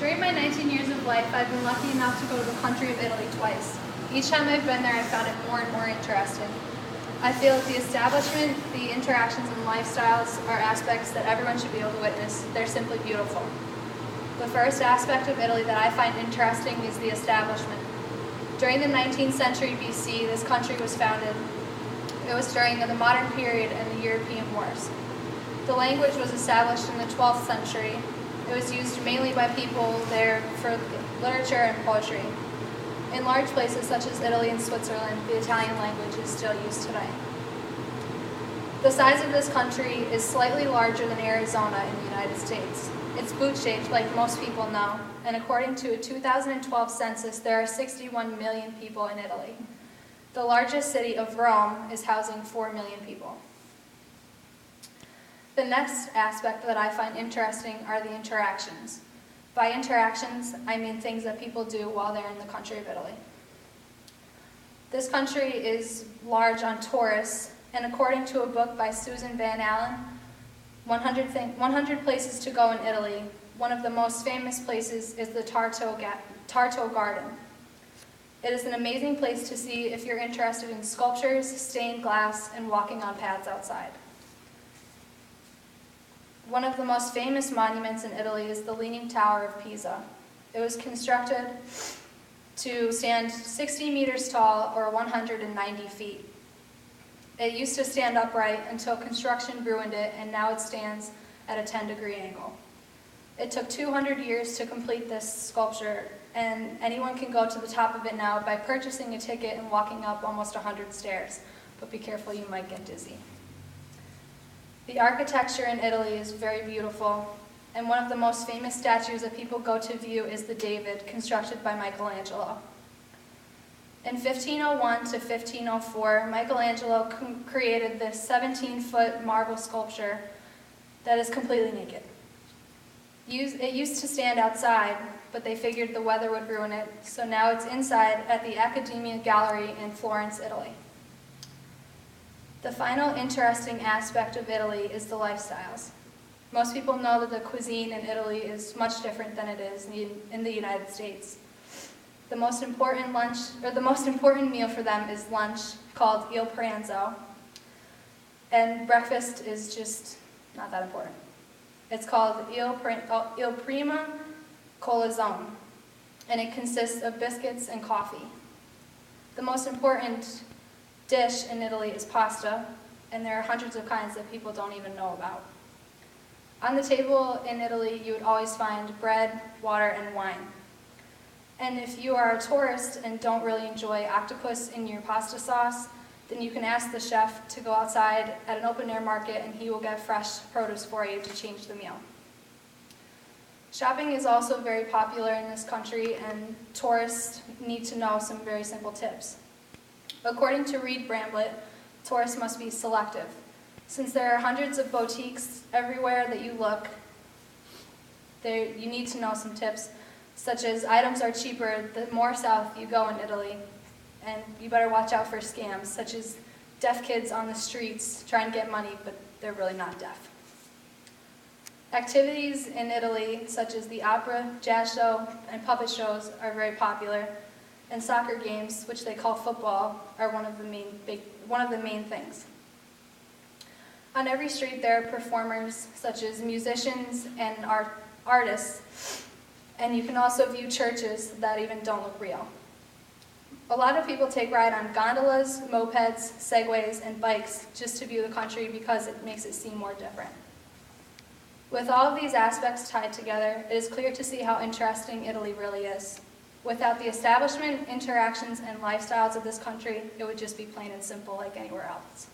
During my 19 years of life, I've been lucky enough to go to the country of Italy twice. Each time I've been there, I've found it more and more interesting. I feel that the establishment, the interactions and lifestyles are aspects that everyone should be able to witness. They're simply beautiful. The first aspect of Italy that I find interesting is the establishment. During the 19th century BC, this country was founded. It was during the modern period and the European wars. The language was established in the 12th century. It was used mainly by people there for literature and poetry. In large places such as Italy and Switzerland, the Italian language is still used today. The size of this country is slightly larger than Arizona in the United States. It's boot-shaped, like most people know, and according to a 2012 census, there are 61 million people in Italy. The largest city of Rome is housing 4 million people. The next aspect that I find interesting are the interactions. By interactions, I mean things that people do while they're in the country of Italy. This country is large on tourists, and according to a book by Susan Van Allen, 100 places to go in Italy, one of the most famous places is the Tarto Garden. It is an amazing place to see if you're interested in sculptures, stained glass, and walking on paths outside. One of the most famous monuments in Italy is the Leaning Tower of Pisa. It was constructed to stand 60 meters tall or 190 feet. It used to stand upright until construction ruined it, and now it stands at a 10-degree angle. It took 200 years to complete this sculpture, and anyone can go to the top of it now by purchasing a ticket and walking up almost 100 stairs. But be careful, you might get dizzy. The architecture in Italy is very beautiful, and one of the most famous statues that people go to view is the David, constructed by Michelangelo. In 1501 to 1504, Michelangelo created this 17-foot marble sculpture that is completely naked. It used to stand outside, but they figured the weather would ruin it, so now it's inside at the Accademia Gallery in Florence, Italy. The final interesting aspect of Italy is the lifestyles. Most people know that the cuisine in Italy is much different than it is in the United States. The most important meal for them is lunch, called il pranzo, and breakfast is just not that important. It's called il prima colazione, and it consists of biscuits and coffee. The most important dish in Italy is pasta, and there are hundreds of kinds that people don't even know about. On the table in Italy, you would always find bread, water, and wine. And if you are a tourist and don't really enjoy octopus in your pasta sauce, then you can ask the chef to go outside at an open-air market and he will get fresh produce for you to change the meal. Shopping is also very popular in this country, and tourists need to know some very simple tips. According to Reed Bramblett, tourists must be selective. Since there are hundreds of boutiques everywhere that you look, you need to know some tips, such as items are cheaper the more south you go in Italy, and you better watch out for scams, such as deaf kids on the streets trying to get money, but they're really not deaf. Activities in Italy, such as the opera, jazz show, and puppet shows, are very popular, and soccer games, which they call football, are one of the main things. On every street there are performers, such as musicians and artists, and you can also view churches that even don't look real. A lot of people take ride on gondolas, mopeds, segways, and bikes just to view the country because it makes it seem more different. With all of these aspects tied together, it is clear to see how interesting Italy really is. Without the establishment, interactions, and lifestyles of this country, it would just be plain and simple like anywhere else.